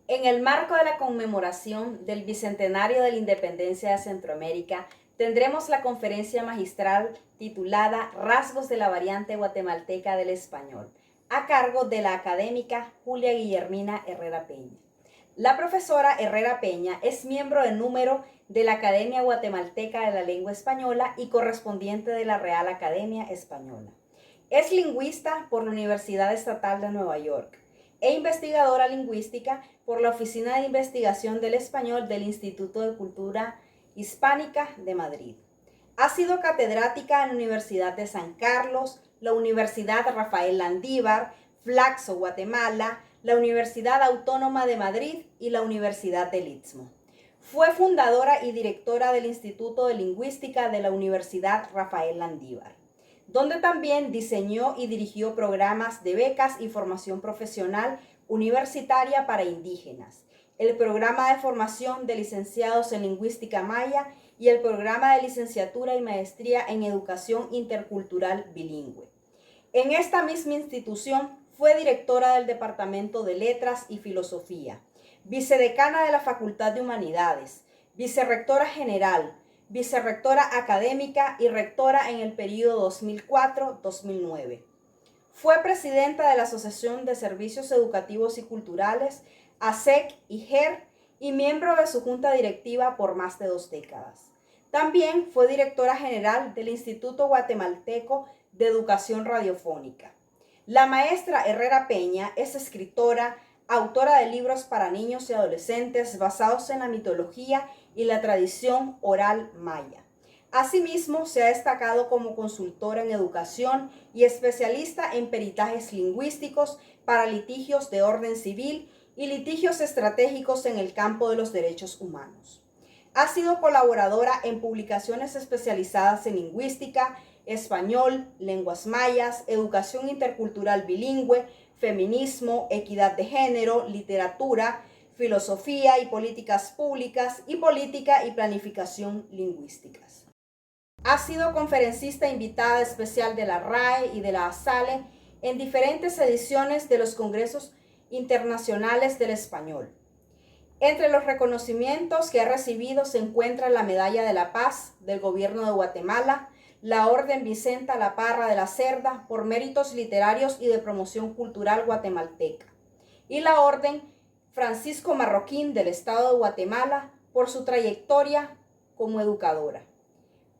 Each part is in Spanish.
En el marco de la conmemoración del Bicentenario de la Independencia de Centroamérica, tendremos la conferencia magistral titulada Rasgos de la variante guatemalteca del español, a cargo de la académica Julia Guillermina Herrera Peña. La profesora Herrera Peña es miembro de número de la Academia Guatemalteca de la Lengua Española y correspondiente de la Real Academia Española. Es lingüista por la Universidad Estatal de Nueva York e investigadora lingüística por la Oficina de Investigación del Español del Instituto de Cultura Hispánica de Madrid. Ha sido catedrática en la Universidad de San Carlos, la Universidad Rafael Landívar, Flaxo, Guatemala, la Universidad Autónoma de Madrid y la Universidad del Istmo. Fue fundadora y directora del Instituto de Lingüística de la Universidad Rafael Landívar, donde también diseñó y dirigió programas de becas y formación profesional universitaria para indígenas, el programa de formación de licenciados en lingüística maya y el programa de licenciatura y maestría en educación intercultural bilingüe. En esta misma institución fue directora del Departamento de Letras y Filosofía, vicedecana de la Facultad de Humanidades, vicerrectora general, vicerrectora académica y rectora en el periodo 2004-2009. Fue presidenta de la Asociación de Servicios Educativos y Culturales, ASEC y GER, y miembro de su junta directiva por más de 2 décadas. También fue directora general del Instituto Guatemalteco de Educación Radiofónica. La maestra Herrera Peña es escritora, autora de libros para niños y adolescentes basados en la mitología y la tradición oral maya. Asimismo, se ha destacado como consultora en educación y especialista en peritajes lingüísticos para litigios de orden civil y litigios estratégicos en el campo de los derechos humanos. Ha sido colaboradora en publicaciones especializadas en lingüística, español, lenguas mayas, educación intercultural bilingüe, feminismo, equidad de género, literatura, filosofía y políticas públicas y política y planificación lingüísticas. Ha sido conferencista invitada especial de la RAE y de la ASALE en diferentes ediciones de los Congresos Internacionales del Español. Entre los reconocimientos que ha recibido se encuentra la Medalla de la Paz del Gobierno de Guatemala, la Orden Vicenta La Parra de la Cerda por méritos literarios y de promoción cultural guatemalteca, y la Orden Francisco Marroquín del Estado de Guatemala por su trayectoria como educadora.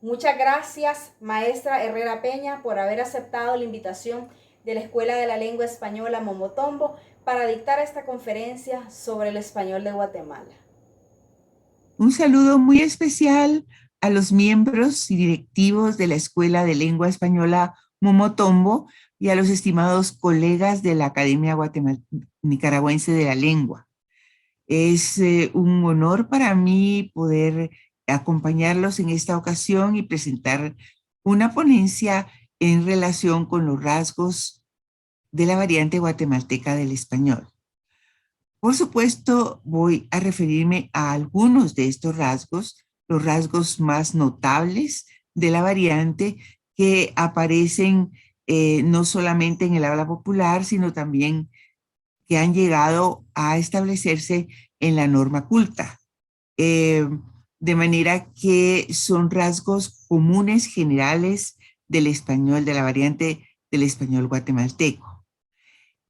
Muchas gracias, maestra Herrera Peña, por haber aceptado la invitación de la Escuela de la Lengua Española Momotombo para dictar esta conferencia sobre el español de Guatemala. Un saludo muy especial a los miembros y directivos de la Escuela de Lengua Española Momotombo y a los estimados colegas de la Academia Nicaragüense de la Lengua. Es un honor para mí poder acompañarlos en esta ocasión y presentar una ponencia en relación con los rasgos de la variante guatemalteca del español. Por supuesto, voy a referirme a algunos de estos rasgos, los rasgos más notables de la variante que aparecen no solamente en el habla popular, sino también que han llegado a establecerse en la norma culta. Eh, de manera que son rasgos comunes generales del español, de la variante del español guatemalteco.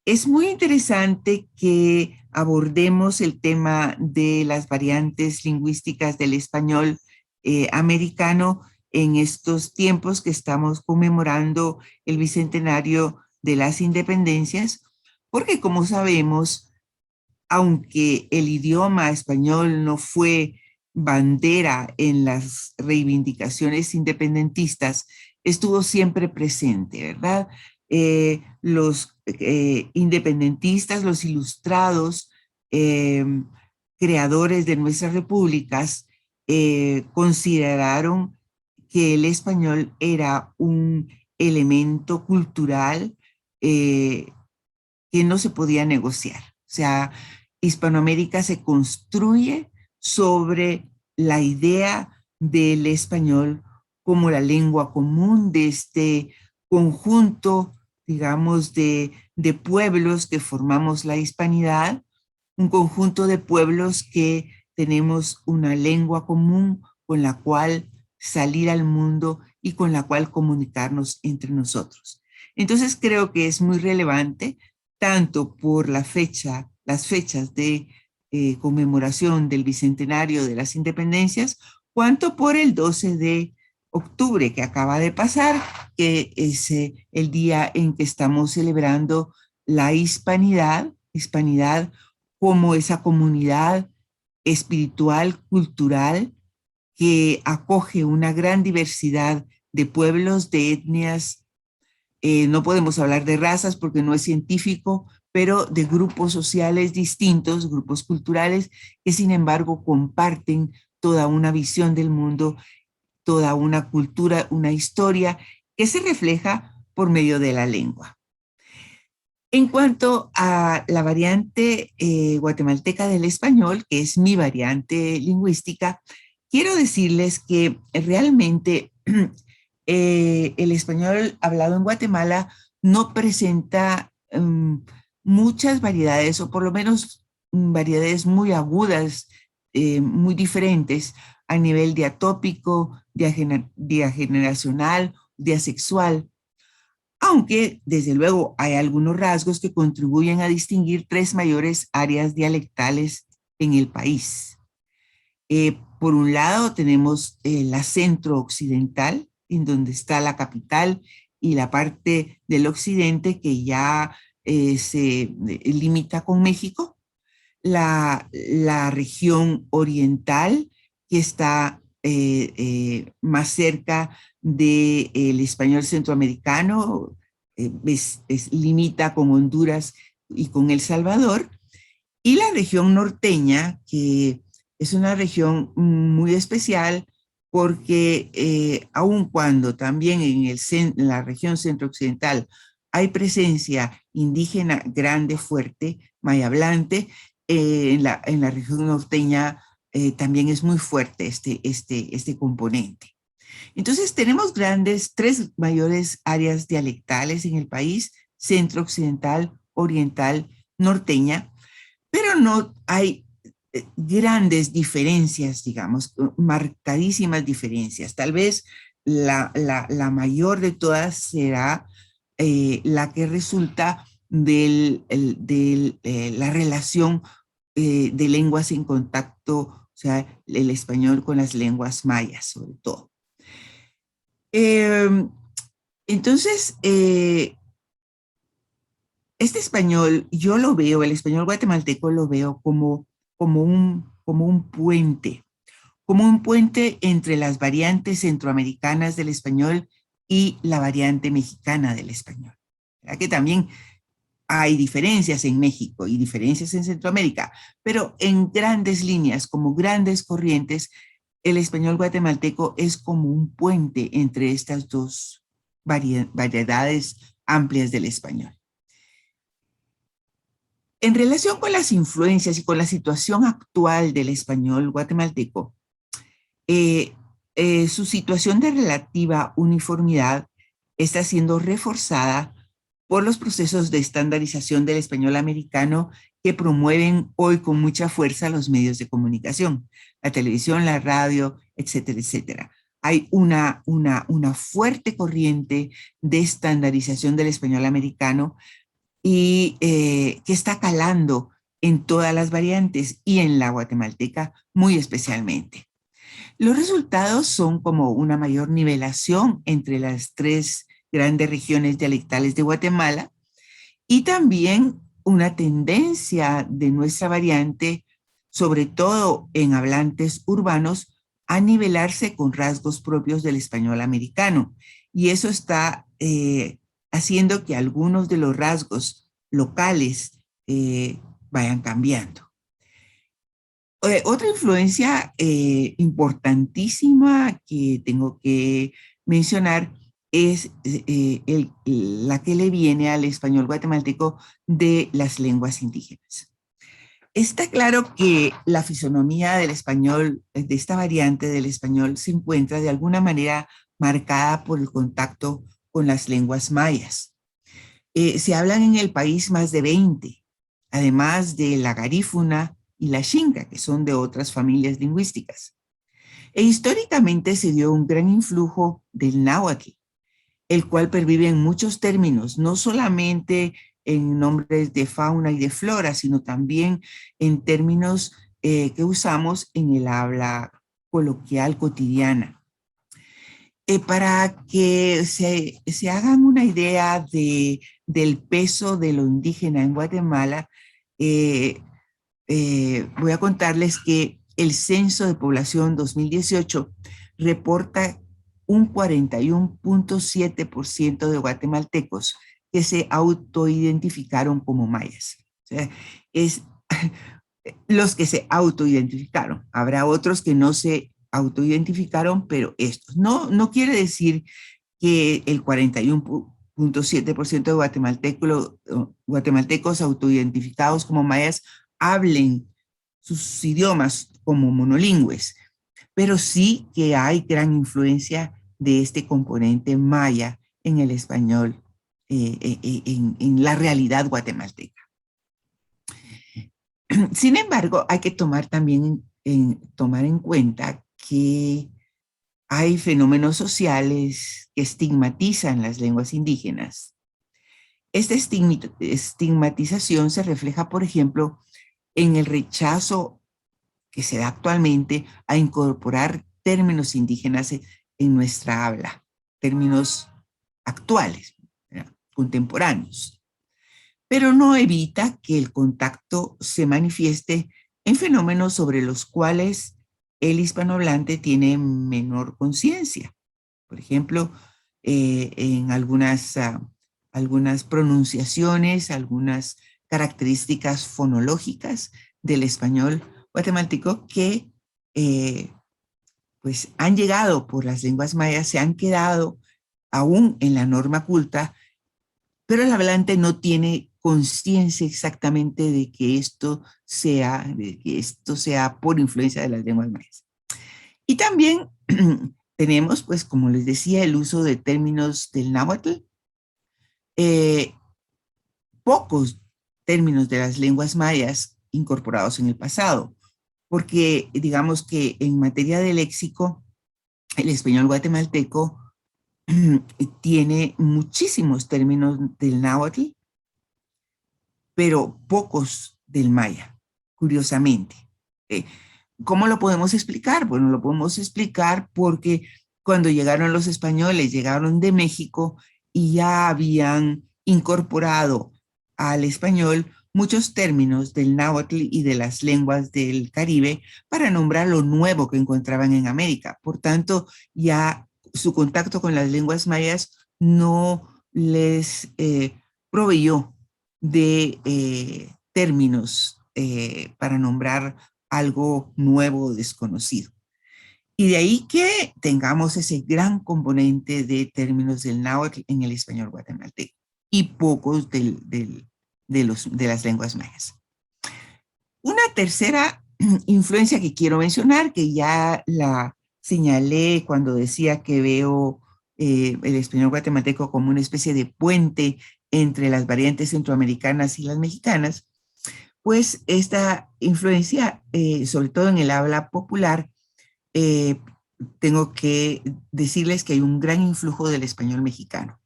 Es muy interesante que abordemos el tema de las variantes lingüísticas del español americano en estos tiempos que estamos conmemorando el bicentenario de las independencias, porque como sabemos, aunque el idioma español no fue bandera en las reivindicaciones independentistas, estuvo siempre presente, ¿verdad? Los independentistas, los ilustrados, creadores de nuestras repúblicas, consideraron que el español era un elemento cultural que no se podía negociar. O sea, Hispanoamérica se construye sobre la idea del español como la lengua común de este conjunto, digamos, de pueblos que formamos la hispanidad un conjunto de pueblos que tenemos una lengua común con la cual salir al mundo y con la cual comunicarnos entre nosotros. Entonces creo que es muy relevante, tanto por la fecha, las fechas de conmemoración del Bicentenario de las Independencias, cuanto por el 12 de octubre que acaba de pasar, que es el día en que estamos celebrando la hispanidad, hispanidad como esa comunidad espiritual, cultural, que acoge una gran diversidad de pueblos, de etnias. No podemos hablar de razas porque no es científico, pero de grupos sociales distintos, grupos culturales, que sin embargo comparten toda una visión del mundo, toda una cultura, una historia que se refleja por medio de la lengua. En cuanto a la variante guatemalteca del español, que es mi variante lingüística, quiero decirles que realmente el español hablado en Guatemala no presenta muchas variedades, o por lo menos variedades muy agudas, muy diferentes a nivel diatópico, diageneracional, diasexual, aunque desde luego hay algunos rasgos que contribuyen a distinguir tres mayores áreas dialectales en el país. Por un lado tenemos la centro-occidental, en donde está la capital y la parte del occidente que ya se limita con México, la región oriental que está más cerca del español centroamericano, limita con Honduras y con El Salvador, y la región norteña, que es una región muy especial porque aun cuando también en la región centro-occidental hay presencia indígena grande, fuerte, maya hablante, en la región norteña también es muy fuerte este componente. Entonces tenemos tres mayores áreas dialectales en el país: centro-occidental, oriental, norteña, pero no hay grandes diferencias, digamos, marcadísimas diferencias. Tal vez la mayor de todas será la que resulta de la relación de lenguas en contacto, o sea, el español con las lenguas mayas, sobre todo. Eh, entonces, este español, yo lo veo, el español guatemalteco lo veo como un puente entre las variantes centroamericanas del español y la variante mexicana del español. ¿Verdad? Que también hay diferencias en México y diferencias en Centroamérica, pero en grandes líneas, como grandes corrientes, el español guatemalteco es como un puente entre estas dos variedades amplias del español. En relación con las influencias y con la situación actual del español guatemalteco, su situación de relativa uniformidad está siendo reforzada por los procesos de estandarización del español americano que promueven hoy con mucha fuerza los medios de comunicación, la televisión, la radio, etcétera, etcétera. Hay una fuerte corriente de estandarización del español americano y que está calando en todas las variantes y en la guatemalteca muy especialmente. Los resultados son como una mayor nivelación entre las tres grandes regiones dialectales de Guatemala y también una tendencia de nuestra variante, sobre todo en hablantes urbanos, a nivelarse con rasgos propios del español americano. Y eso está haciendo que algunos de los rasgos locales vayan cambiando. Otra influencia importantísima que tengo que mencionar es la que le viene al español guatemalteco de las lenguas indígenas. Está claro que la fisonomía del español, de esta variante del español, se encuentra de alguna manera marcada por el contacto con las lenguas mayas. Se hablan en el país más de 20. además de la garífuna y la xinca, que son de otras familias lingüísticas. E históricamente se dio un gran influjo del náhuatl, el cual pervive en muchos términos, no solamente en nombres de fauna y de flora, sino también en términos que usamos en el habla coloquial cotidiana. Para que se hagan una idea del peso de lo indígena en Guatemala, voy a contarles que el Censo de Población 2018 reporta un 41.7% de guatemaltecos que se autoidentificaron como mayas. O sea, es los que se autoidentificaron. Habrá otros que no se autoidentificaron, pero estos. No quiere decir que el 41.7% de guatemaltecos autoidentificados como mayas hablen sus idiomas como monolingües, pero sí que hay gran influencia de este componente maya en el español, en la realidad guatemalteca. Sin embargo, hay que tomar también tomar en cuenta que hay fenómenos sociales que estigmatizan las lenguas indígenas. Esta estigmatización se refleja, por ejemplo, en el rechazo que se da actualmente a incorporar términos indígenas en nuestra habla, términos actuales, contemporáneos, pero no evita que el contacto se manifieste en fenómenos sobre los cuales el hispanohablante tiene menor conciencia. Por ejemplo, en algunas pronunciaciones, algunas características fonológicas del español guatemalteco que pues han llegado por las lenguas mayas, se han quedado aún en la norma culta, pero el hablante no tiene conciencia exactamente de que esto sea por influencia de las lenguas mayas. Y también tenemos, pues, como les decía, el uso de términos del náhuatl. Pocos términos de las lenguas mayas incorporados en el pasado, porque digamos que en materia de léxico, el español guatemalteco tiene muchísimos términos del náhuatl, pero pocos del maya, curiosamente. ¿Cómo lo podemos explicar? Bueno, lo podemos explicar porque cuando llegaron los españoles, llegaron de México y ya habían incorporado al español muchos términos del náhuatl y de las lenguas del Caribe para nombrar lo nuevo que encontraban en América. Por tanto, ya su contacto con las lenguas mayas no les proveyó de términos para nombrar algo nuevo o desconocido. Y de ahí que tengamos ese gran componente de términos del náhuatl en el español guatemalteco y pocos de las lenguas mayas. Una tercera influencia que quiero mencionar, que ya la señalé cuando decía que veo el español guatemalteco como una especie de puente entre las variantes centroamericanas y las mexicanas, pues esta influencia, sobre todo en el habla popular, tengo que decirles que hay un gran influjo del español mexicano,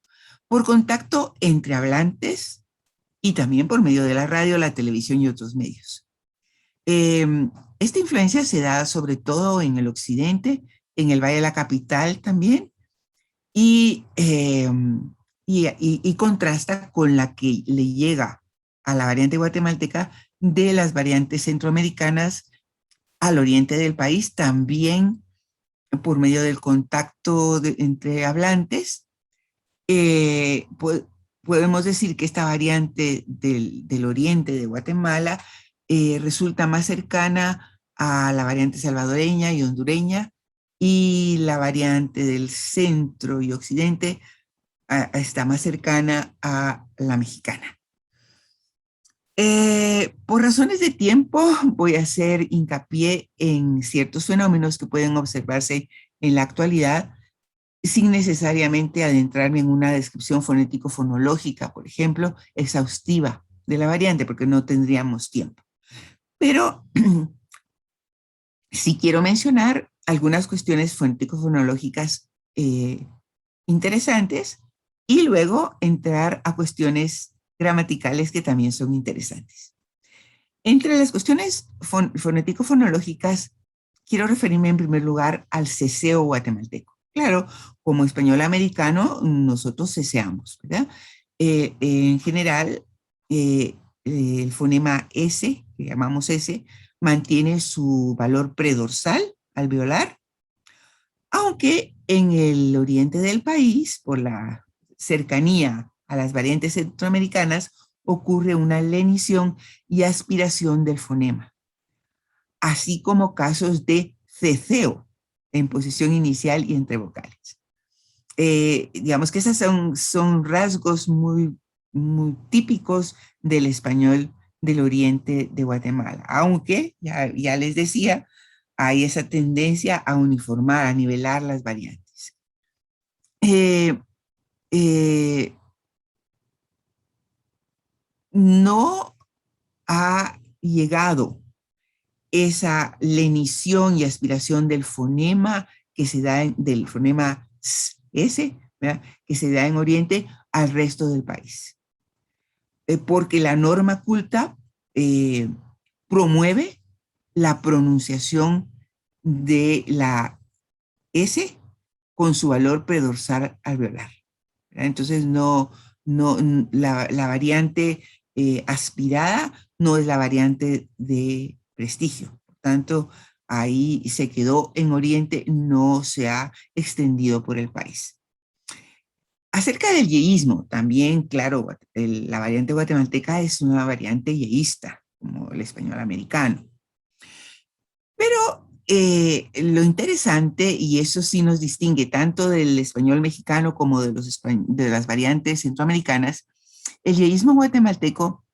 por contacto entre hablantes y también por medio de la radio, la televisión y otros medios. Esta influencia se da sobre todo en el occidente, en el Valle de la Capital también, y contrasta con la que le llega a la variante guatemalteca de las variantes centroamericanas al oriente del país, también por medio del contacto entre hablantes. Podemos decir que esta variante del oriente de Guatemala resulta más cercana a la variante salvadoreña y hondureña, y la variante del centro y occidente está más cercana a la mexicana. Por razones de tiempo, voy a hacer hincapié en ciertos fenómenos que pueden observarse en la actualidad, sin necesariamente adentrarme en una descripción fonético-fonológica, por ejemplo, exhaustiva de la variante porque no tendríamos tiempo. Pero sí quiero mencionar algunas cuestiones fonético-fonológicas interesantes y luego entrar a cuestiones gramaticales que también son interesantes. Entre las cuestiones fonético-fonológicas, quiero referirme en primer lugar al ceseo guatemalteco. Claro, como español americano, nosotros ceseamos, ¿verdad? En general, el fonema S, que llamamos S, mantiene su valor predorsal alveolar, aunque en el oriente del país, por la cercanía a las variantes centroamericanas, ocurre una lenición y aspiración del fonema, así como casos de ceceo en posición inicial y entre vocales. Digamos que esos son rasgos muy típicos del español del oriente de Guatemala, aunque ya les decía, hay esa tendencia a uniformar, a nivelar las variantes. No ha llegado esa lenición y aspiración del fonema que se da del fonema S, ¿verdad? Que se da en Oriente al resto del país. Porque la norma culta promueve la pronunciación de la S con su valor predorsal alveolar. Entonces, la variante aspirada no es la variante de prestigio. Por tanto, ahí se quedó en Oriente, no se ha extendido por el país. Acerca del yeísmo, también, claro, la variante guatemalteca es una variante yeísta, como el español americano. Pero lo interesante, y eso sí nos distingue tanto del español mexicano como de las variantes centroamericanas, el yeísmo guatemalteco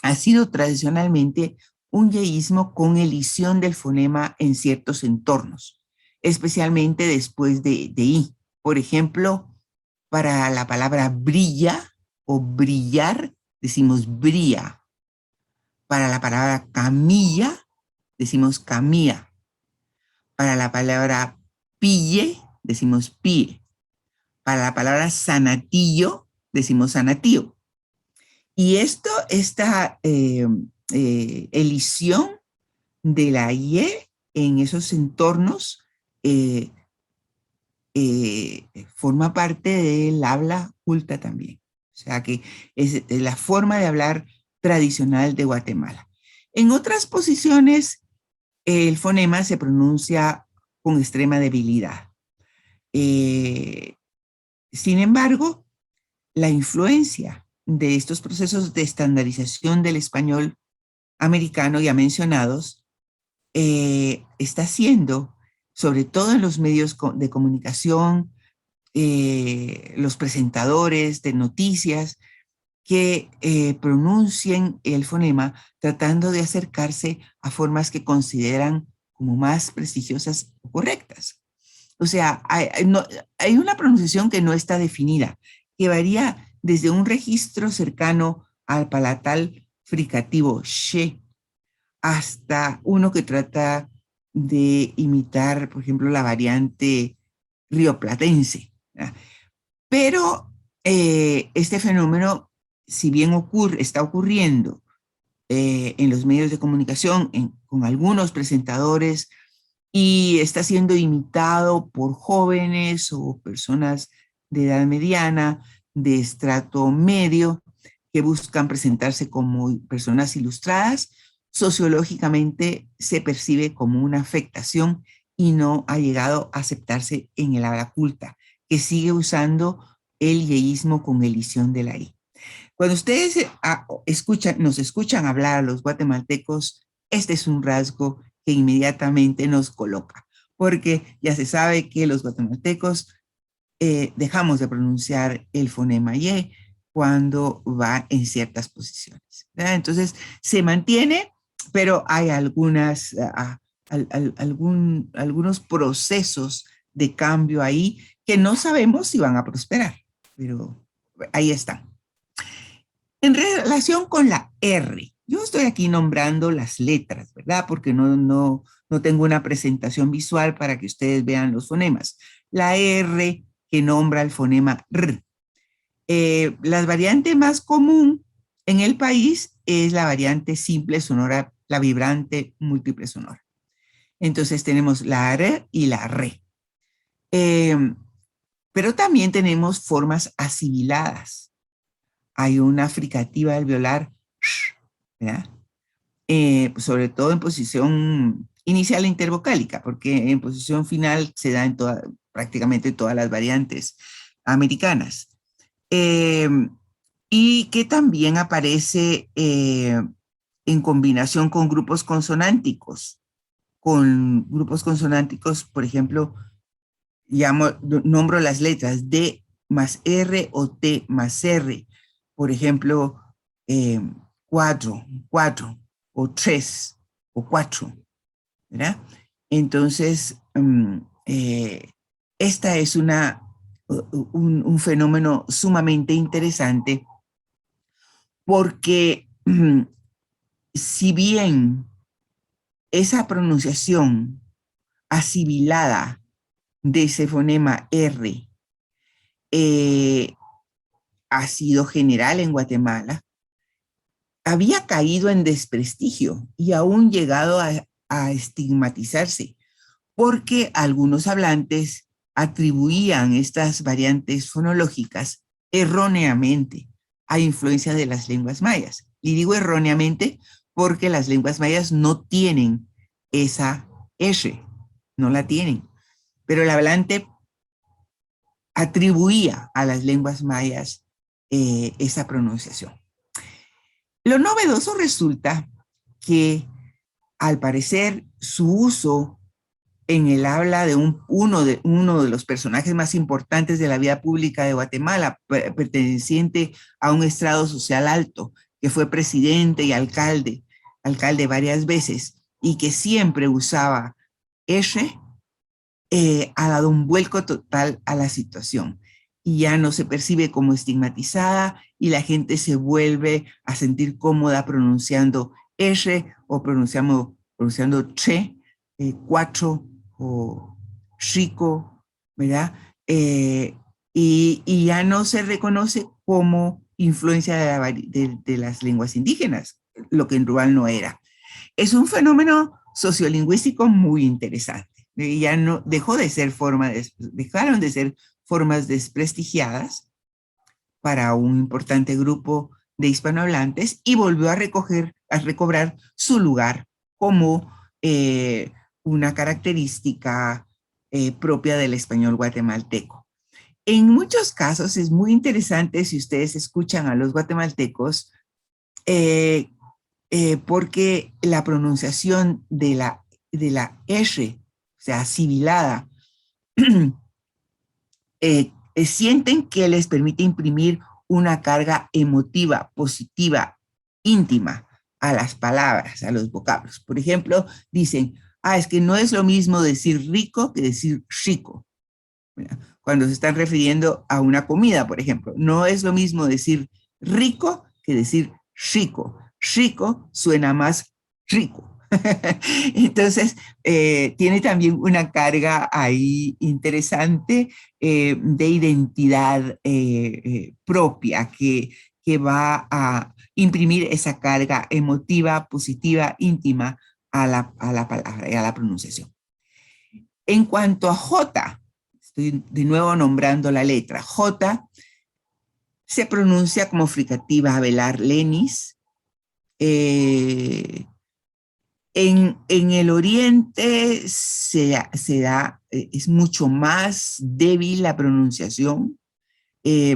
ha sido tradicionalmente un yeísmo con elisión del fonema en ciertos entornos, especialmente después de I. Por ejemplo, para la palabra brilla o brillar, decimos brilla. Para la palabra camilla, decimos camilla. Para la palabra pille, decimos pie. Para la palabra sanatillo, decimos sanatío. Y esta elisión de la Y en esos entornos forma parte del habla culta también. O sea que es la forma de hablar tradicional de Guatemala. En otras posiciones, el fonema se pronuncia con extrema debilidad. Sin embargo, la influencia de estos procesos de estandarización del español americano ya mencionados está haciendo, sobre todo en los medios de comunicación, los presentadores de noticias, que pronuncien el fonema tratando de acercarse a formas que consideran como más prestigiosas o correctas. O sea, hay una pronunciación que no está definida, que varía desde un registro cercano al palatal fricativo she hasta uno que trata de imitar, por ejemplo, la variante rioplatense, ¿verdad? Pero este fenómeno, si bien está ocurriendo en los medios de comunicación, con algunos presentadores, y está siendo imitado por jóvenes o personas de edad mediana, de estrato medio, que buscan presentarse como personas ilustradas, sociológicamente se percibe como una afectación y no ha llegado a aceptarse en el habla culta, que sigue usando el yeísmo con elisión de la I. Cuando ustedes nos escuchan hablar a los guatemaltecos, este es un rasgo que inmediatamente nos coloca, porque ya se sabe que los guatemaltecos dejamos de pronunciar el fonema Y cuando va en ciertas posiciones, ¿verdad? Entonces se mantiene, pero hay algunos procesos de cambio ahí que no sabemos si van a prosperar, pero ahí están. En relación con la R, yo estoy aquí nombrando las letras, ¿verdad? Porque no tengo una presentación visual para que ustedes vean los fonemas. La R que nombra el fonema R. La variante más común en el país es la variante simple sonora, la vibrante múltiple sonora. Entonces tenemos la R y la R. Pero también tenemos formas asibiladas. Hay una fricativa alveolar, ¿verdad? Sobre todo en posición inicial e intervocálica, porque en posición final se da en prácticamente todas las variantes americanas. Eh, y que también aparece en combinación con grupos consonánticos. Con grupos consonánticos, por ejemplo, nombro las letras D más R o T más R. Por ejemplo, eh, cuatro, cuatro, o tres, o cuatro, ¿verdad? Entonces, esta es un fenómeno sumamente interesante porque si bien esa pronunciación asibilada de ese fonema R eh, ha sido general en Guatemala, había caído en desprestigio y aún llegado a estigmatizarse, porque algunos hablantes atribuían estas variantes fonológicas erróneamente a influencia de las lenguas mayas. Y digo erróneamente porque las lenguas mayas no tienen esa R, no la tienen. Pero el hablante atribuía a las lenguas mayas esa pronunciación. Lo novedoso resulta que, al parecer, su uso en el habla de uno de los personajes más importantes de la vida pública de Guatemala, perteneciente a un estrado social alto, que fue presidente y alcalde varias veces, y que siempre usaba R, ha dado un vuelco total a la situación. Y ya no se percibe como estigmatizada y la gente se vuelve a sentir cómoda pronunciando R o pronunciando che, cuatro o chico, ¿verdad? Y ya no se reconoce como influencia de las lenguas indígenas, lo que en Rural no era. Es un fenómeno sociolingüístico muy interesante. Ya no dejó de ser dejaron de ser formas desprestigiadas para un importante grupo de hispanohablantes y volvió a recobrar su lugar como una característica propia del español guatemalteco. En muchos casos es muy interesante si ustedes escuchan a los guatemaltecos, porque la pronunciación de la R, o sea, sibilada, sienten que les permite imprimir una carga emotiva, positiva, íntima a las palabras, a los vocablos. Por ejemplo, dicen, es que no es lo mismo decir rico que decir chico. Cuando se están refiriendo a una comida, por ejemplo, no es lo mismo decir rico que decir chico. Chico suena más rico. Entonces, tiene también una carga ahí interesante de identidad propia que va a imprimir esa carga emotiva, positiva, íntima a la palabra y a la pronunciación. En cuanto a J, estoy de nuevo nombrando la letra J, se pronuncia como fricativa velar lenis. En el oriente es mucho más débil la pronunciación,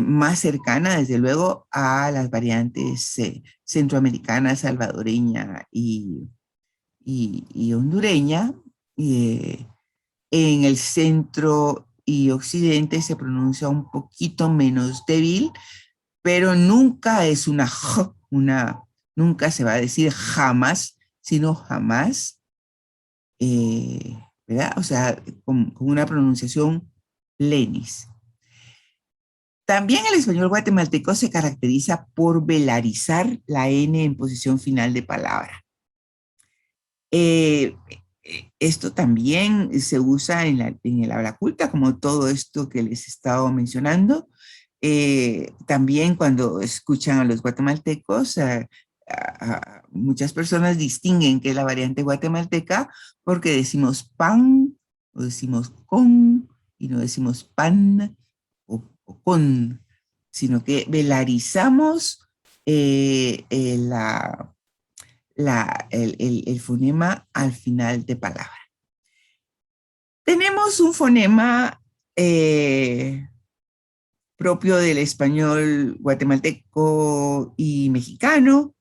más cercana, desde luego, a las variantes centroamericanas, salvadoreña y hondureña. En el centro y occidente se pronuncia un poquito menos débil, pero nunca es una J, nunca se va a decir jamás, sino jamás, ¿verdad? O sea, con una pronunciación lenis. También el español guatemalteco se caracteriza por velarizar la N en posición final de palabra. Eh, Esto también se usa en el habla culta, como todo esto que les he estado mencionando. También cuando escuchan a los guatemaltecos, muchas personas distinguen que es la variante guatemalteca porque decimos pan o decimos con y no decimos pan o con, sino que velarizamos el fonema al final de palabra. Tenemos un fonema propio del español guatemalteco y mexicano,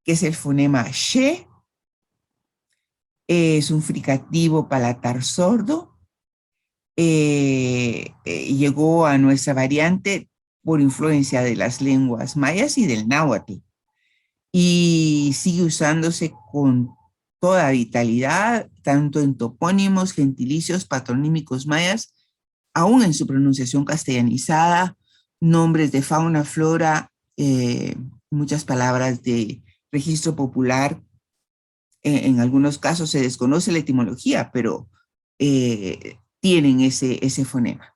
que es el fonema she. Es un fricativo palatar sordo. Llegó a nuestra variante por influencia de las lenguas mayas y del náhuatl, y sigue usándose con toda vitalidad, tanto en topónimos, gentilicios, patronímicos mayas, aún en su pronunciación castellanizada, nombres de fauna, flora, muchas palabras de registro popular. En algunos casos se desconoce la etimología, pero tienen ese fonema.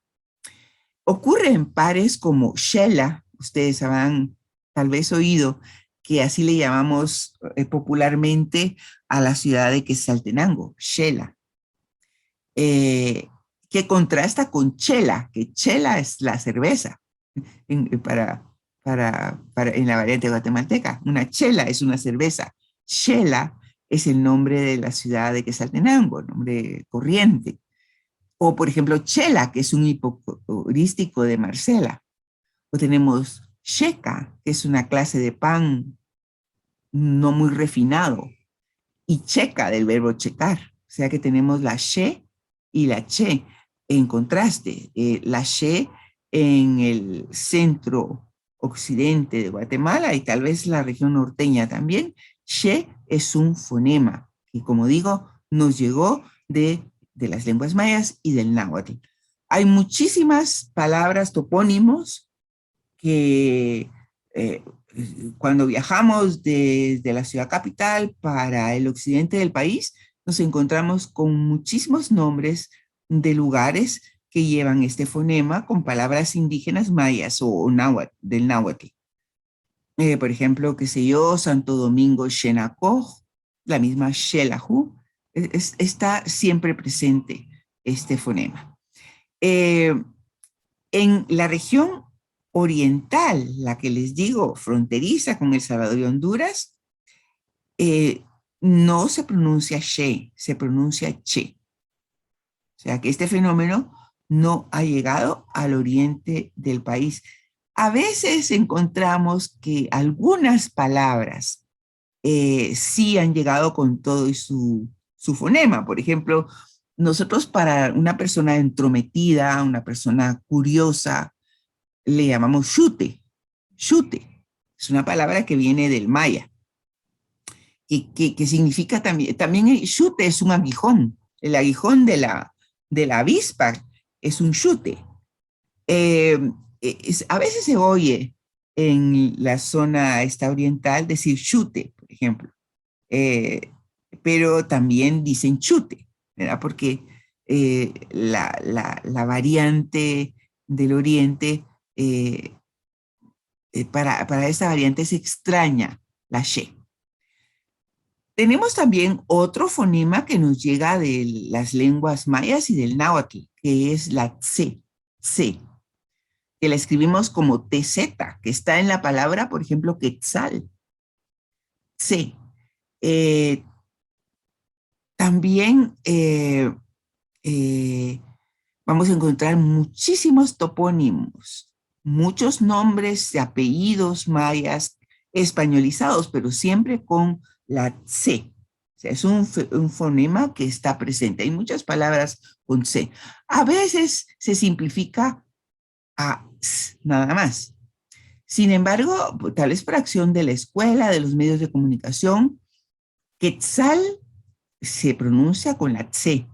Ocurre en pares como Shela, ustedes habrán tal vez oído que así le llamamos popularmente a la ciudad de Quetzaltenango, Shela, que contrasta con chela, que chela es la cerveza en la variante guatemalteca. Una chela es una cerveza. Shela es el nombre de la ciudad de Quetzaltenango, nombre corriente. O, por ejemplo, chela, que es un hipocorístico de Marcela. O tenemos checa, que es una clase de pan no muy refinado. Y checa, del verbo checar. O sea que tenemos la she y la che en contraste. La she en el centro occidente de Guatemala y tal vez la región norteña también. She es un fonema que, como digo, nos llegó de las lenguas mayas y del náhuatl. Hay muchísimas palabras, topónimos, que cuando viajamos desde la ciudad capital para el occidente del país, nos encontramos con muchísimos nombres de lugares que llevan este fonema con palabras indígenas mayas o náhuatl, del náhuatl. Por ejemplo, qué sé yo, Santo Domingo, Xenacoj, la misma Xelajú, está siempre presente este fonema. En la región oriental, la que les digo, fronteriza con El Salvador y Honduras, no se pronuncia she, se pronuncia che. O sea que este fenómeno no ha llegado al oriente del país. A veces encontramos que algunas palabras sí han llegado con todo y su fonema. Por ejemplo, nosotros para una persona entrometida, una persona curiosa, le llamamos chute. Chute es una palabra que viene del maya, que significa también el chute es un aguijón. El aguijón de la avispa es un chute. A veces se oye en la zona esta oriental decir chute, por ejemplo, pero también dicen chute, ¿verdad? Porque la variante del oriente, para esta variante se extraña la she. Tenemos también otro fonema que nos llega de las lenguas mayas y del náhuatl, que es la tse, tse, que la escribimos como TZ, que está en la palabra, por ejemplo, quetzal. Tse. También vamos a encontrar muchísimos topónimos, muchos nombres de apellidos mayas españolizados, pero siempre con la C. O sea, es un fonema que está presente. Hay muchas palabras con C. A veces se simplifica a S, nada más. Sin embargo, tal vez por acción de la escuela, de los medios de comunicación, Quetzal se pronuncia con la C.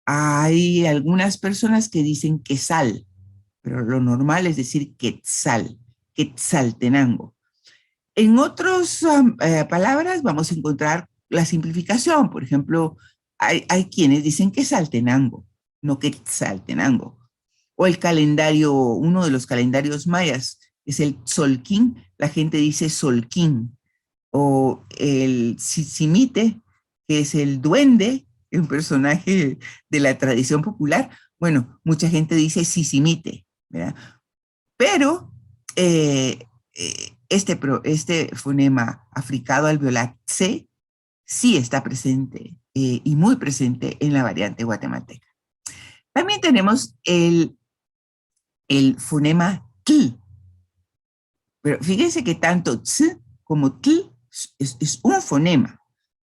Hay algunas personas que dicen quesal, pero lo normal es decir Quetzal, Quetzaltenango. En otras palabras vamos a encontrar la simplificación. Por ejemplo, hay quienes dicen Quetzaltenango, no Quetzaltenango. O el calendario, uno de los calendarios mayas, es el Tzolquín, la gente dice Solquín. O el Sisimite, que es el duende, un personaje de la tradición popular. Bueno, mucha gente dice Sisimite, ¿verdad? Pero este fonema africado alveolar C sí está presente y muy presente en la variante guatemalteca. También tenemos el fonema T, pero fíjense que tanto ts como T es un fonema.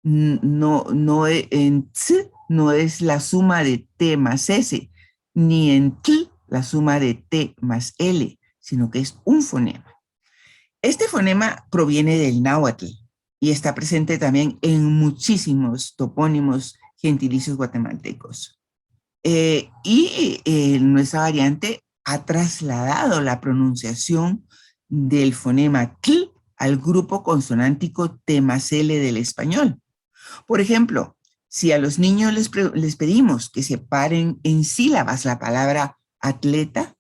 No en ts no es la suma de t más s, ni en t la suma de t más l, sino que es un fonema. Este fonema proviene del náhuatl y está presente también en muchísimos topónimos gentilicios guatemaltecos. Nuestra variante ha trasladado la pronunciación del fonema tl al grupo consonántico T más L del español. Por ejemplo, si a los niños les pedimos que separen en sílabas la palabra atleta,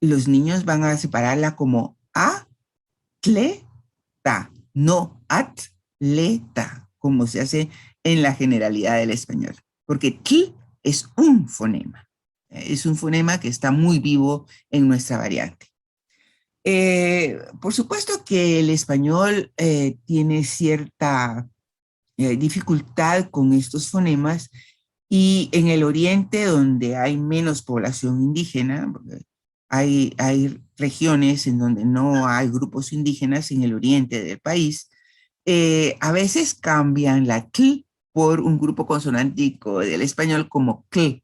los niños van a separarla como atleta, no atleta, como se hace en la generalidad del español, porque tl es un fonema. Es un fonema que está muy vivo en nuestra variante. Por supuesto que el español tiene cierta dificultad con estos fonemas y en el oriente donde hay menos población indígena, hay regiones en donde no hay grupos indígenas en el oriente del país, a veces cambian la tl por un grupo consonántico del español como cl.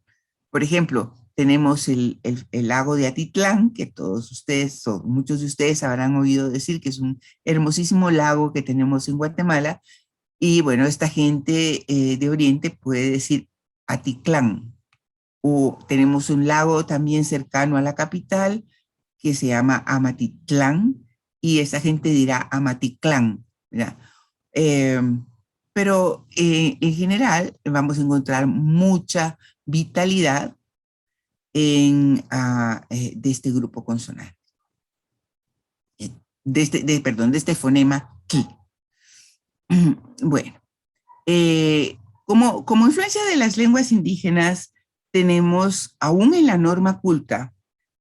Por ejemplo, tenemos el lago de Atitlán, que todos ustedes, o muchos de ustedes habrán oído decir que es un hermosísimo lago que tenemos en Guatemala. Y bueno, esta gente de Oriente puede decir Atitlán. O tenemos un lago también cercano a la capital que se llama Amatitlán y esa gente dirá Amaticlán, ¿verdad? Pero en general vamos a encontrar mucha vitalidad de este grupo consonante, de este fonema ki. Bueno, como influencia de las lenguas indígenas, tenemos aún en la norma culta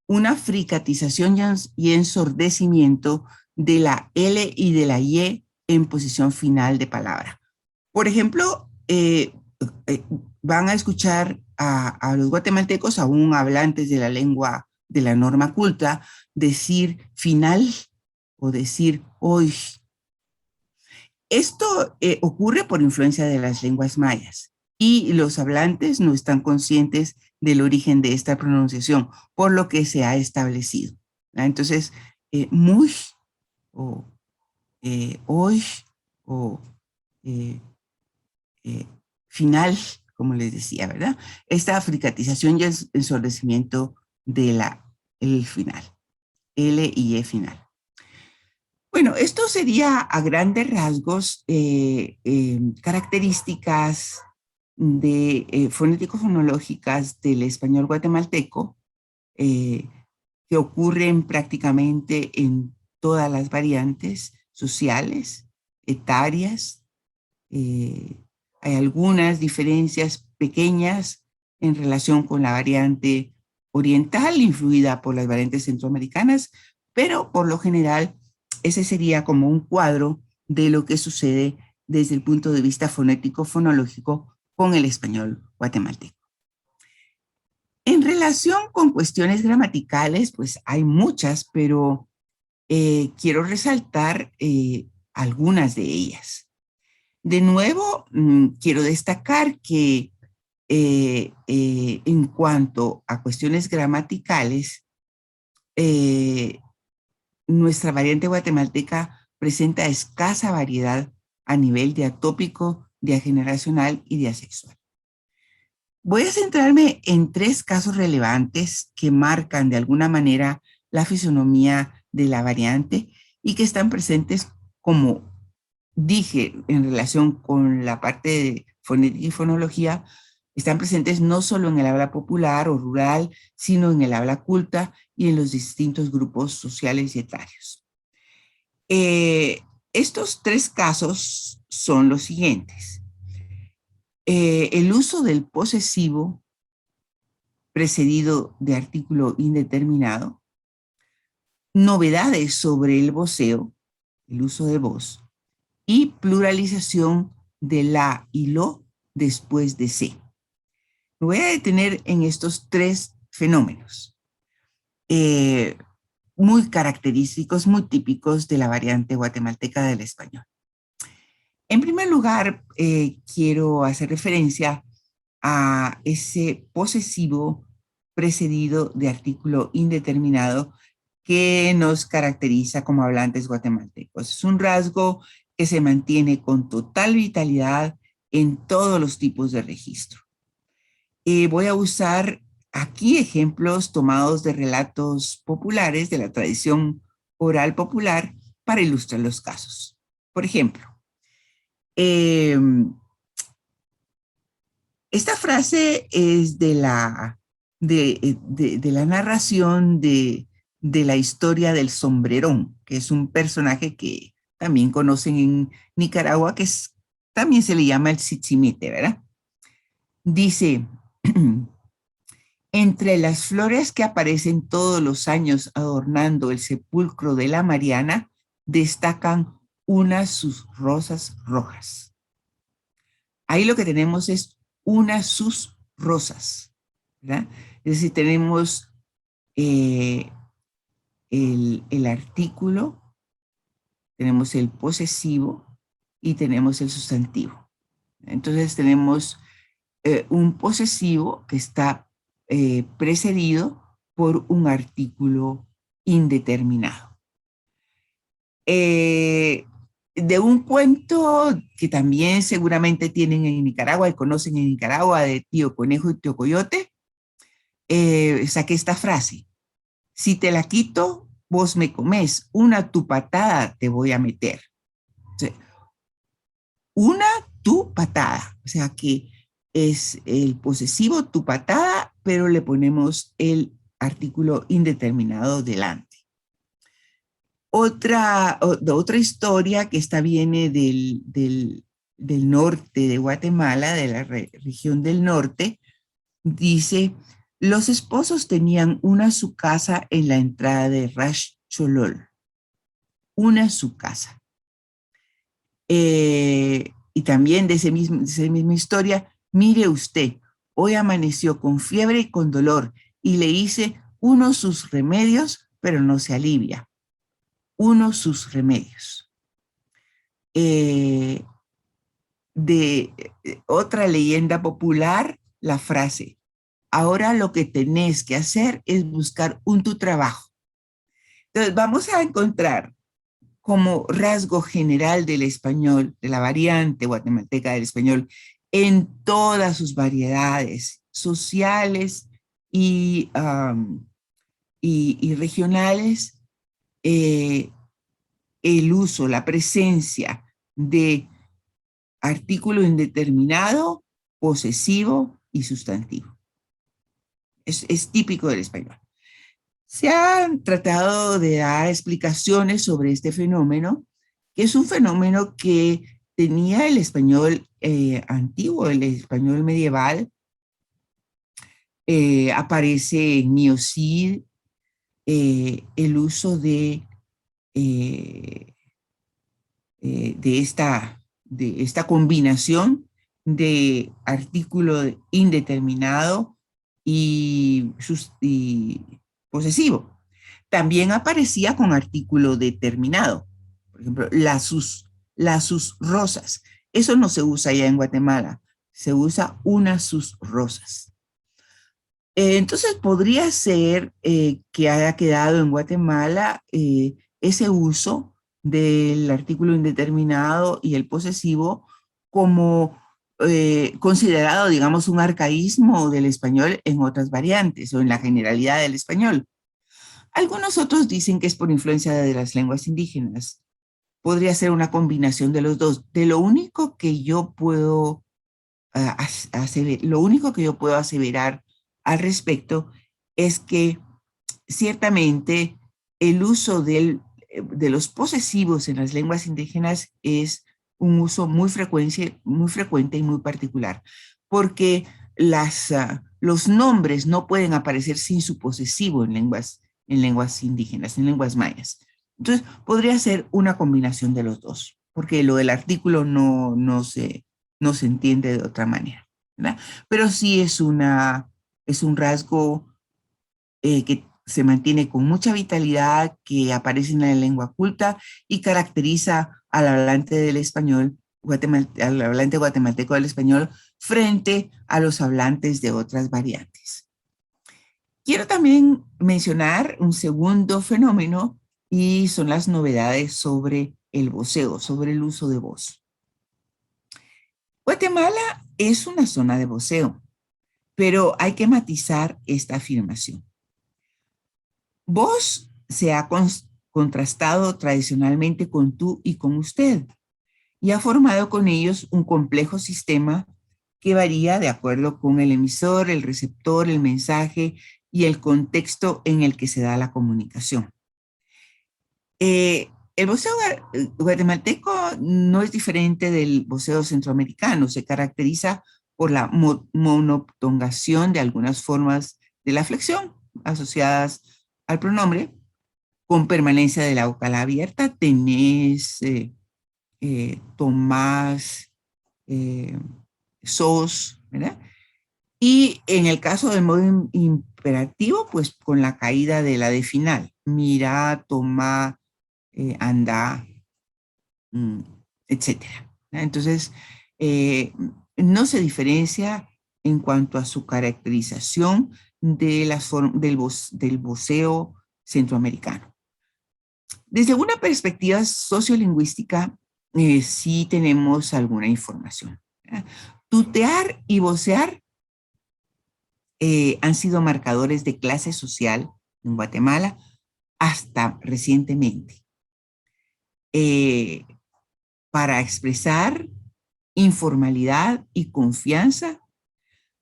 una fricatización y ensordecimiento de la L y de la Y en posición final de palabra. Por ejemplo, van a escuchar a los guatemaltecos, aún hablantes de la lengua de la norma culta, decir final o decir hoy. Esto ocurre por influencia de las lenguas mayas y los hablantes no están conscientes del origen de esta pronunciación, por lo que se ha establecido. Entonces, muy o hoy o final, como les decía, ¿verdad? Esta fricatización y ensordecimiento de el final, L y E final. Bueno, esto sería a grandes rasgos características fonético-fonológicas del español guatemalteco que ocurren prácticamente en todas las variantes sociales, etarias. Hay algunas diferencias pequeñas en relación con la variante oriental, influida por las variantes centroamericanas, pero por lo general ese sería como un cuadro de lo que sucede desde el punto de vista fonético-fonológico con el español guatemalteco. En relación con cuestiones gramaticales, pues hay muchas, pero quiero resaltar algunas de ellas. De nuevo, quiero destacar que en cuanto a cuestiones gramaticales, nuestra variante guatemalteca presenta escasa variedad a nivel diatópico, diageneracional y diasexual. Voy a centrarme en tres casos relevantes que marcan de alguna manera la fisonomía de la variante y que están presentes, como dije, en relación con la parte de fonética y fonología, están presentes no solo en el habla popular o rural, sino en el habla culta y en los distintos grupos sociales y etarios. Estos tres casos son los siguientes. El uso del posesivo precedido de artículo indeterminado, novedades sobre el voceo, el uso de voz, y pluralización de la y lo después de se. Me voy a detener en estos tres fenómenos muy característicos, muy típicos de la variante guatemalteca del español. En primer lugar, quiero hacer referencia a ese posesivo precedido de artículo indeterminado que nos caracteriza como hablantes guatemaltecos. Es un rasgo que se mantiene con total vitalidad en todos los tipos de registro. Voy a usar aquí ejemplos tomados de relatos populares de la tradición oral popular para ilustrar los casos. Por ejemplo, esta frase es de la narración de la historia del sombrerón, que es un personaje que también conocen en Nicaragua, que también se le llama el Tzitzimite, ¿verdad? Dice, entre las flores que aparecen todos los años adornando el sepulcro de la Mariana, destacan unas sus rosas rojas. Ahí lo que tenemos es unas sus rosas, ¿verdad? Es decir, tenemos el artículo, tenemos el posesivo y tenemos el sustantivo. Entonces tenemos un posesivo que está precedido por un artículo indeterminado. De un cuento que también seguramente tienen en Nicaragua y conocen en Nicaragua, de Tío Conejo y Tío Coyote, saqué esta frase: si te la quito, vos me comés, una tu patada te voy a meter. O sea, una tu patada, o sea que es el posesivo tu patada, pero le ponemos el artículo indeterminado delante. Otra historia que esta viene del norte de Guatemala, de la región del norte, dice: los esposos tenían una su casa en la entrada de Rash Cholol, una su casa. Y también de esa misma historia, mire usted, hoy amaneció con fiebre y con dolor, y le hice unos sus remedios, pero no se alivia. Unos sus remedios. De otra leyenda popular, la frase: ahora lo que tenés que hacer es buscar tu trabajo. Entonces vamos a encontrar como rasgo general del español, de la variante guatemalteca del español, en todas sus variedades sociales y regionales, el uso, la presencia de artículo indeterminado, posesivo y sustantivo. Es típico del español. Se han tratado de dar explicaciones sobre este fenómeno, que es un fenómeno que tenía el español antiguo, el español medieval. Aparece en Niocid el uso de esta combinación de artículo indeterminado y posesivo. También aparecía con artículo determinado. Por ejemplo, sus rosas. Eso no se usa ya en Guatemala. Se usa una sus rosas. Entonces podría ser que haya quedado en Guatemala ese uso del artículo indeterminado y el posesivo como considerado, digamos, un arcaísmo del español en otras variantes o en la generalidad del español. Algunos otros dicen que es por influencia de las lenguas indígenas. Podría ser una combinación de los dos. De lo único que yo puedo lo único que yo puedo aseverar al respecto es que ciertamente el uso de los posesivos en las lenguas indígenas es un uso muy frecuente y muy particular, porque los nombres no pueden aparecer sin su posesivo en lenguas indígenas, en lenguas mayas. Entonces, podría ser una combinación de los dos, porque lo del artículo no se entiende de otra manera, ¿verdad? Pero sí es un rasgo que se mantiene con mucha vitalidad, que aparece en la lengua culta y caracteriza al hablante del español, al hablante guatemalteco del español frente a los hablantes de otras variantes. Quiero también mencionar un segundo fenómeno y son las novedades sobre el voceo, sobre el uso de voz. Guatemala es una zona de voceo, pero hay que matizar esta afirmación. Vos se ha contrastado tradicionalmente con tú y con usted y ha formado con ellos un complejo sistema que varía de acuerdo con el emisor, el receptor, el mensaje y el contexto en el que se da la comunicación. El voceo guatemalteco no es diferente del voceo centroamericano, se caracteriza por la monoptongación de algunas formas de la flexión asociadas al pronombre, con permanencia de la vocal abierta, tenés, tomás, sos, ¿verdad? Y en el caso del modo imperativo, pues con la caída de la de final, mira, toma, anda, etcétera. Entonces, no se diferencia en cuanto a su caracterización del voceo centroamericano. Desde una perspectiva sociolingüística, sí tenemos alguna información. Tutear y vocear han sido marcadores de clase social en Guatemala hasta recientemente. Para expresar informalidad y confianza,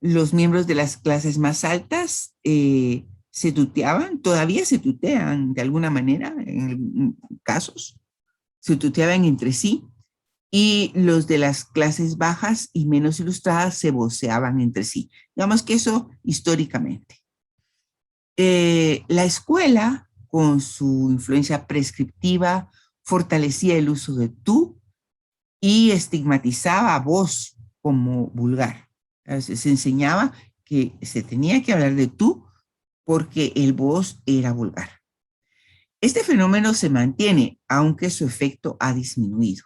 los miembros de las clases más altas se tuteaban, todavía se tutean de alguna manera, en casos, se tuteaban entre sí, y los de las clases bajas y menos ilustradas se voceaban entre sí. Digamos que eso históricamente. La escuela, con su influencia prescriptiva, fortalecía el uso de tú y estigmatizaba a vos como vulgar. Se enseñaba que se tenía que hablar de tú porque el vos era vulgar. Este fenómeno se mantiene, aunque su efecto ha disminuido.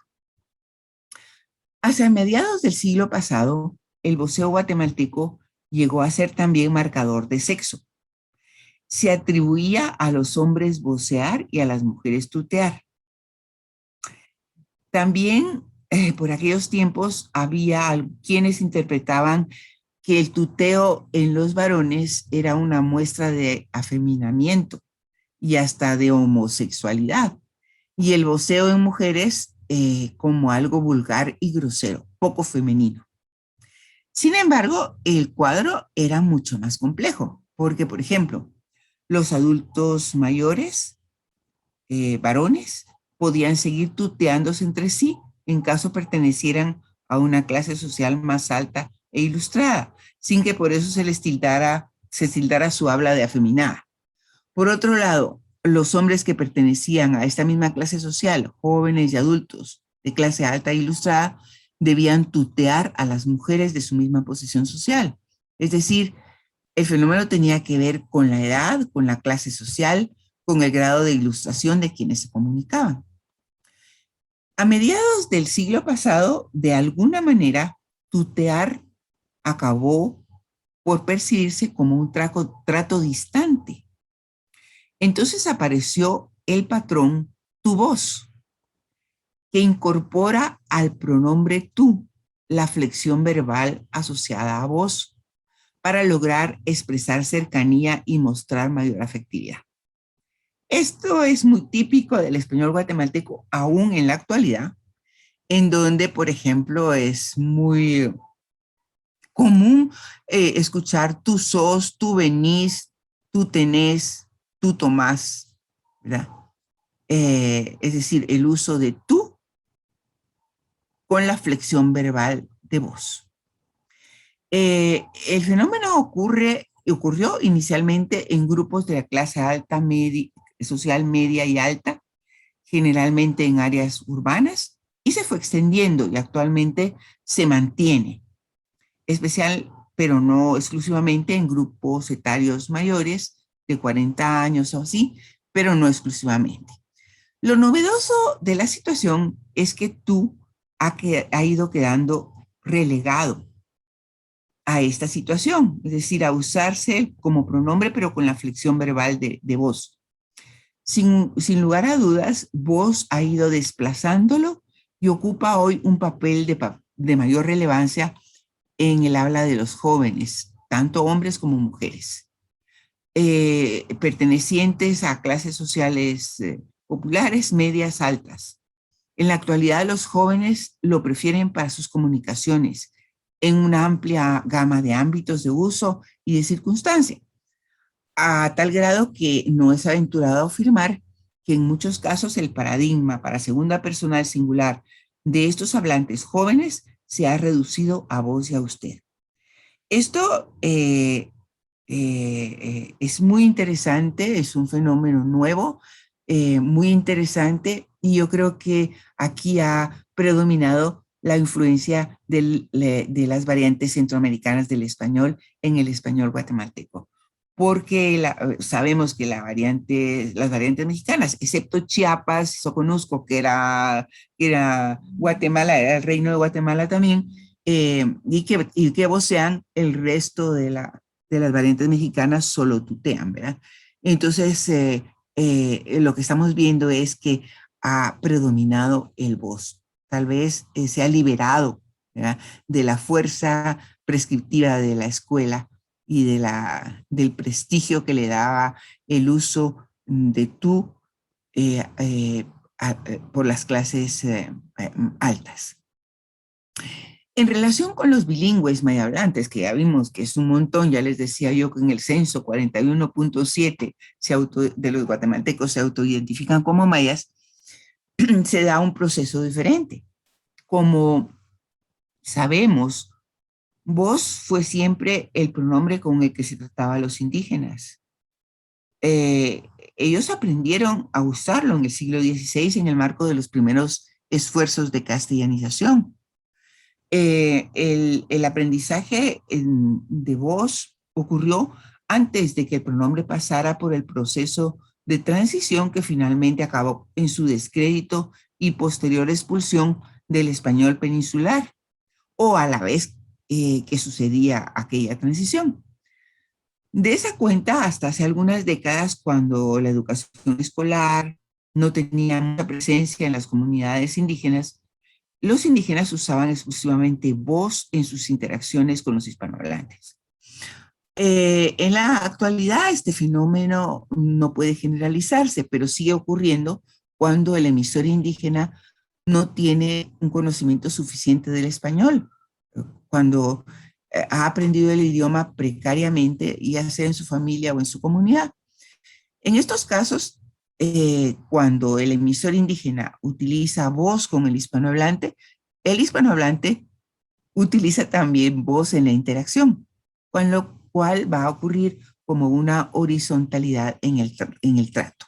Hacia mediados del siglo pasado, el voceo guatemalteco llegó a ser también marcador de sexo. Se atribuía a los hombres vocear y a las mujeres tutear. También por aquellos tiempos había quienes interpretaban que el tuteo en los varones era una muestra de afeminamiento y hasta de homosexualidad, y el voceo en mujeres como algo vulgar y grosero, poco femenino. Sin embargo, el cuadro era mucho más complejo, porque, por ejemplo, los adultos mayores, varones, podían seguir tuteándose entre sí en caso pertenecieran a una clase social más alta e ilustrada, sin que por eso se tildara su habla de afeminada. Por otro lado, los hombres que pertenecían a esta misma clase social, jóvenes y adultos de clase alta e ilustrada, debían tutear a las mujeres de su misma posición social. Es decir, el fenómeno tenía que ver con la edad, con la clase social, con el grado de ilustración de quienes se comunicaban. A mediados del siglo pasado, de alguna manera, tutear acabó por percibirse como un trato distante. Entonces apareció el patrón tu voz, que incorpora al pronombre tú la flexión verbal asociada a voz para lograr expresar cercanía y mostrar mayor afectividad. Esto es muy típico del español guatemalteco, aún en la actualidad, en donde, por ejemplo, es muy común escuchar tú sos, tú venís, tú tenés, tú tomás, ¿verdad? Es decir, el uso de tú con la flexión verbal de voz. El fenómeno ocurrió inicialmente en grupos de la clase alta, media, social media y alta, generalmente en áreas urbanas, y se fue extendiendo y actualmente se mantiene, especial, pero no exclusivamente en grupos etarios mayores de 40 años o así, pero no exclusivamente. Lo novedoso de la situación es que tú ha ido quedando relegado a esta situación, es decir, a usarse como pronombre, pero con la flexión verbal de voz. Sin lugar a dudas, voz ha ido desplazándolo y ocupa hoy un papel de mayor relevancia en el habla de los jóvenes, tanto hombres como mujeres, pertenecientes a clases sociales populares, medias, altas. En la actualidad, los jóvenes lo prefieren para sus comunicaciones en una amplia gama de ámbitos de uso y de circunstancia, a tal grado que no es aventurado afirmar que en muchos casos el paradigma para segunda persona del singular de estos hablantes jóvenes se ha reducido a vos y a usted. Esto es muy interesante, es un fenómeno nuevo, muy interesante, y yo creo que aquí ha predominado la influencia de las variantes centroamericanas del español en el español guatemalteco. Porque sabemos que las variantes mexicanas, excepto Chiapas, Soconusco, que era Guatemala, era el reino de Guatemala también, y que vocean el resto de las variantes mexicanas solo tutean, ¿verdad? Entonces, lo que estamos viendo es que ha predominado el voz. Tal vez se ha liberado, ¿verdad?, de la fuerza prescriptiva de la escuela y del prestigio que le daba el uso de tú por las clases altas. En relación con los bilingües mayablantes, que ya vimos que es un montón, ya les decía yo que en el censo 41.7 de los guatemaltecos se autoidentifican como mayas, se da un proceso diferente. Como sabemos, vos fue siempre el pronombre con el que se trataba a los indígenas. Ellos aprendieron a usarlo en el siglo XVI en el marco de los primeros esfuerzos de castellanización. El aprendizaje de voz ocurrió antes de que el pronombre pasara por el proceso de transición que finalmente acabó en su descrédito y posterior expulsión del español peninsular, o a la vez que sucedía aquella transición. De esa cuenta, hasta hace algunas décadas, cuando la educación escolar no tenía mucha presencia en las comunidades indígenas, los indígenas usaban exclusivamente voz en sus interacciones con los hispanohablantes. En la actualidad, este fenómeno no puede generalizarse, pero sigue ocurriendo cuando el emisor indígena no tiene un conocimiento suficiente del español, cuando ha aprendido el idioma precariamente, ya sea en su familia o en su comunidad. En estos casos, cuando el emisor indígena utiliza voz con el hispanohablante utiliza también voz en la interacción, con lo cual va a ocurrir como una horizontalidad en el trato.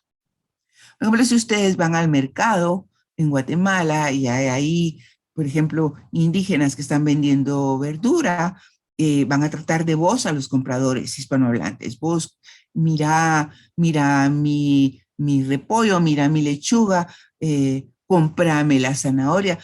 Por ejemplo, si ustedes van al mercado en Guatemala y hay ahí, por ejemplo, indígenas que están vendiendo verdura, van a tratar de voz a los compradores hispanohablantes. Vos, mira mi repollo, mira mi lechuga, cómprame la zanahoria.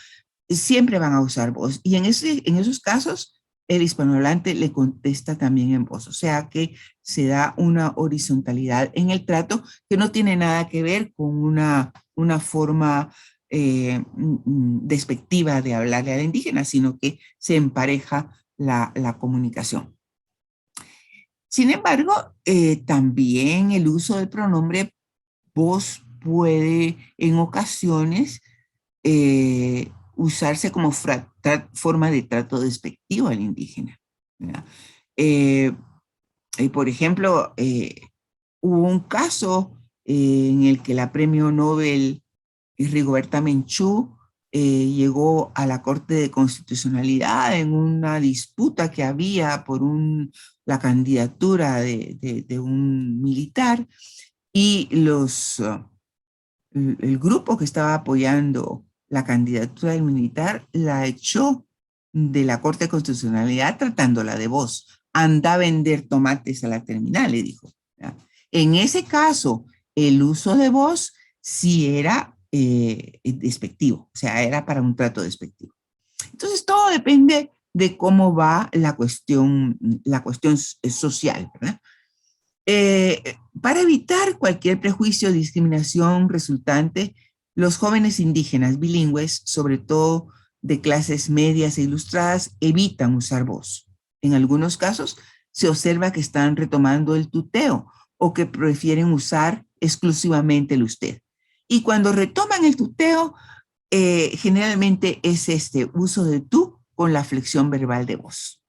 Siempre van a usar voz. Y en esos casos, el hispanohablante le contesta también en voz. O sea que se da una horizontalidad en el trato que no tiene nada que ver con una forma despectiva de hablarle a la indígena, sino que se empareja la comunicación. Sin embargo, también el uso del pronombre vos puede en ocasiones usarse como forma de trato despectivo al indígena, ¿verdad? Por ejemplo, hubo un caso en el que la premio Nobel Rigoberta Menchú llegó a la Corte de Constitucionalidad en una disputa que había por la candidatura de un militar, y el grupo que estaba apoyando la candidatura del militar la echó de la Corte de Constitucionalidad tratándola de vos. Anda a vender tomates a la terminal, le dijo. ¿Ya? En ese caso, el uso de vos sí era despectivo, o sea, era para un trato despectivo. Entonces, todo depende de cómo va la cuestión social, ¿verdad? Para evitar cualquier prejuicio o discriminación resultante, los jóvenes indígenas bilingües, sobre todo de clases medias e ilustradas, evitan usar vos. En algunos casos, se observa que están retomando el tuteo o que prefieren usar exclusivamente el usted. Y cuando retoman el tuteo, generalmente es este uso de tú con la flexión verbal de vos.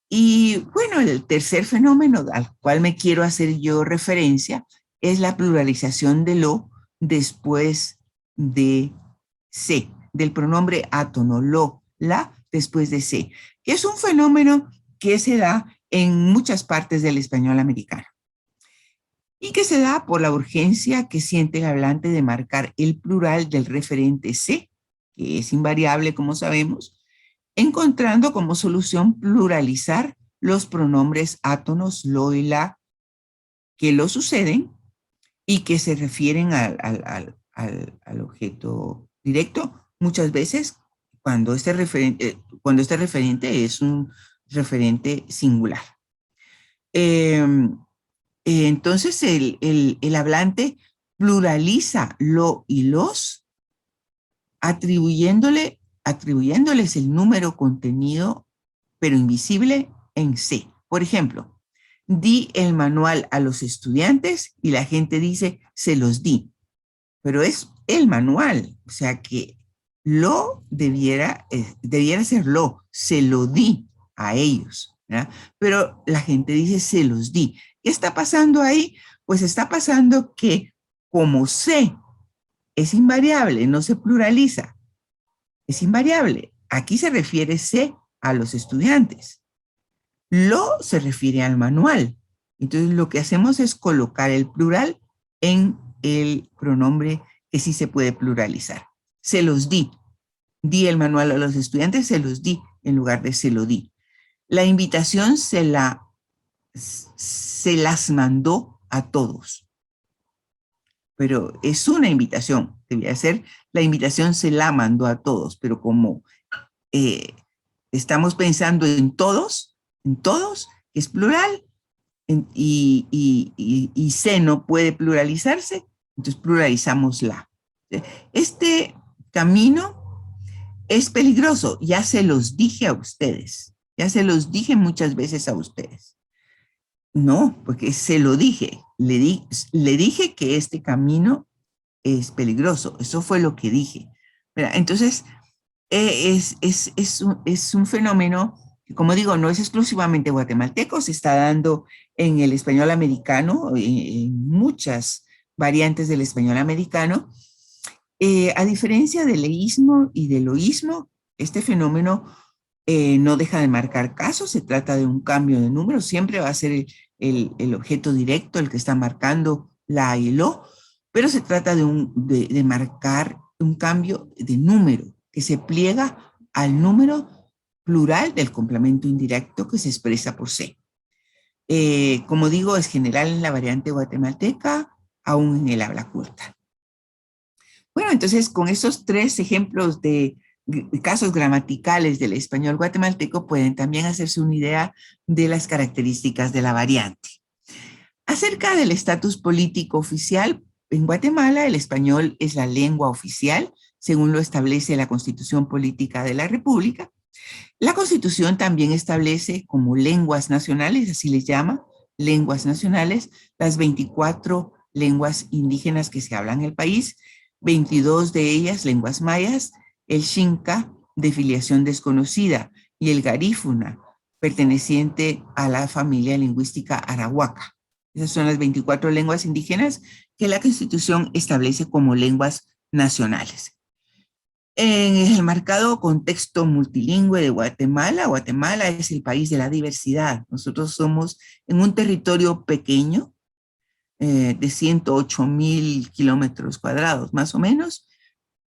Y bueno, el tercer fenómeno al cual me quiero hacer yo referencia es la pluralización de lo después de se, del pronombre átono, lo, la, después de se, que es un fenómeno que se da en muchas partes del español americano y que se da por la urgencia que siente el hablante de marcar el plural del referente se, que es invariable, como sabemos, encontrando como solución pluralizar los pronombres átonos, lo y la, que lo suceden y que se refieren al objeto directo, muchas veces cuando este referente es un referente singular. Entonces, el hablante pluraliza lo y los, atribuyéndoles el número contenido, pero invisible, en C. Por ejemplo, di el manual a los estudiantes y la gente dice, se los di. Pero es el manual, o sea que lo debiera ser lo, se lo di a ellos, ¿verdad? Pero la gente dice, se los di. ¿Qué está pasando ahí? Pues está pasando que como C es invariable, no se pluraliza, es invariable. Aquí se refiere C a los estudiantes. Lo se refiere al manual. Entonces lo que hacemos es colocar el plural en el pronombre que sí se puede pluralizar. Se los di. Di el manual a los estudiantes, se los di en lugar de se lo di. La invitación se las mandó a todos. Pero es una invitación, debía ser la invitación se la mandó a todos, pero como estamos pensando en todos, que es plural, y se no puede pluralizarse, entonces pluralizamos la. Este camino es peligroso, ya se los dije a ustedes, ya se los dije muchas veces a ustedes. No, porque se lo dije, le dije que este camino es peligroso, eso fue lo que dije. Entonces, es un fenómeno que, como digo, no es exclusivamente guatemalteco, se está dando en el español americano, en muchas variantes del español americano. A diferencia del leísmo y del oísmo, este fenómeno no deja de marcar casos, se trata de un cambio de número, siempre va a ser el objeto directo el que está marcando la y el o, pero se trata de marcar un cambio de número que se pliega al número plural del complemento indirecto que se expresa por C. Como digo, es general en la variante guatemalteca, aún en el habla culta. Bueno, entonces con esos tres ejemplos de casos gramaticales del español guatemalteco pueden también hacerse una idea de las características de la variante. Acerca del estatus político oficial, En Guatemala, el español es la lengua oficial, según lo establece la Constitución Política de la República. La Constitución también establece como lenguas nacionales, así les llama, lenguas nacionales, las 24 lenguas indígenas que se hablan en el país, 22 de ellas lenguas mayas, el xinca de filiación desconocida y el garífuna, perteneciente a la familia lingüística arahuaca. Esas son las 24 lenguas indígenas que la Constitución establece como lenguas nacionales. En el marcado contexto multilingüe de Guatemala, Guatemala es el país de la diversidad. Nosotros somos en un territorio pequeño, de 108,000 kilómetros cuadrados, más o menos.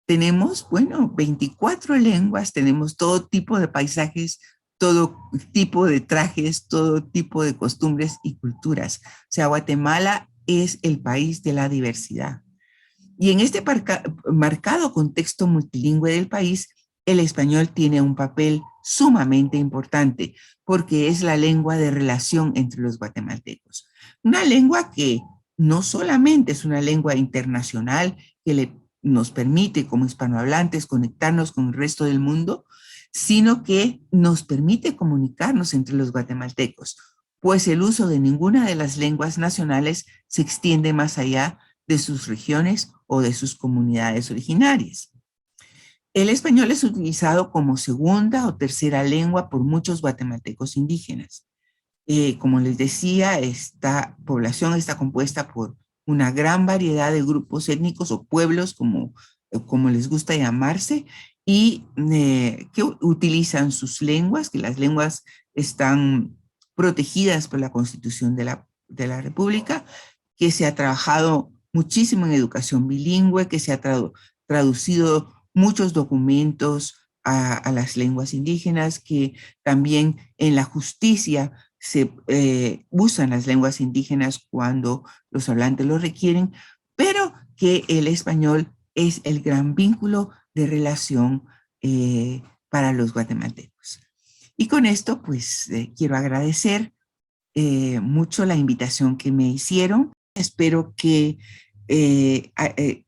Tenemos, bueno, 24 lenguas, tenemos todo tipo de paisajes, todo tipo de trajes, todo tipo de costumbres y culturas. O sea, Guatemala es el país de la diversidad. Y en este marcado contexto multilingüe del país, el español tiene un papel sumamente importante porque es la lengua de relación entre los guatemaltecos. Una lengua que no solamente es una lengua internacional nos permite como hispanohablantes conectarnos con el resto del mundo, sino que nos permite comunicarnos entre los guatemaltecos, pues el uso de ninguna de las lenguas nacionales se extiende más allá de sus regiones o de sus comunidades originarias. El español es utilizado como segunda o tercera lengua por muchos guatemaltecos indígenas. Como les decía, esta población está compuesta por una gran variedad de grupos étnicos o pueblos, como les gusta llamarse, y que utilizan sus lenguas, que las lenguas están protegidas por la Constitución de la República, que se ha trabajado muchísimo en educación bilingüe, que se ha traducido muchos documentos a las lenguas indígenas, que también en la justicia se usan las lenguas indígenas cuando los hablantes lo requieren, pero que el español es el gran vínculo de relación para los guatemaltecos. Y con esto, pues, quiero agradecer mucho la invitación que me hicieron. Espero que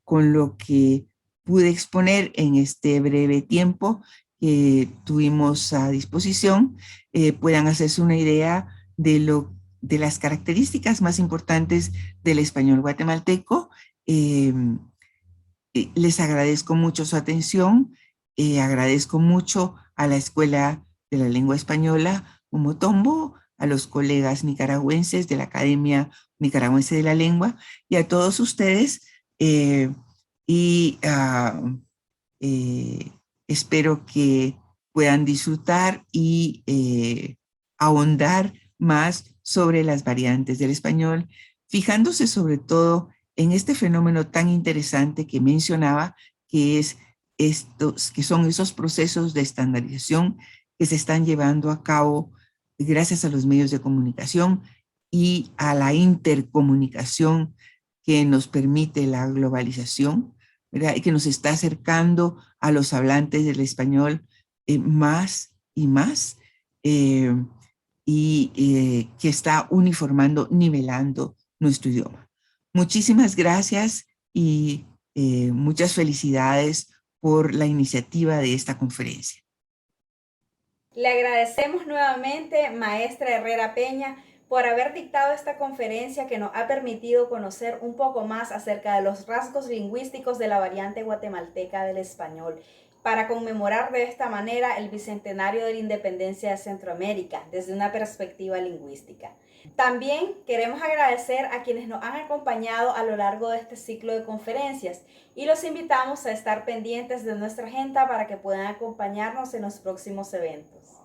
con lo que pude exponer en este breve tiempo que tuvimos a disposición, puedan hacerse una idea de las características más importantes del español guatemalteco. Les agradezco mucho su atención, agradezco mucho a la Escuela de la Lengua Española Momotombo, a los colegas nicaragüenses de la Academia Nicaragüense de la Lengua y a todos ustedes. Y espero que puedan disfrutar y ahondar más sobre las variantes del español, fijándose sobre todo en este fenómeno tan interesante que mencionaba, que es que son esos procesos de estandarización que se están llevando a cabo gracias a los medios de comunicación y a la intercomunicación que nos permite la globalización, ¿verdad? Y que nos está acercando a los hablantes del español más y más, que está uniformando, nivelando nuestro idioma. Muchísimas gracias y muchas felicidades por la iniciativa de esta conferencia. Le agradecemos nuevamente, maestra Herrera Peña, por haber dictado esta conferencia que nos ha permitido conocer un poco más acerca de los rasgos lingüísticos de la variante guatemalteca del español, para conmemorar de esta manera el bicentenario de la independencia de Centroamérica desde una perspectiva lingüística. También queremos agradecer a quienes nos han acompañado a lo largo de este ciclo de conferencias y los invitamos a estar pendientes de nuestra agenda para que puedan acompañarnos en los próximos eventos.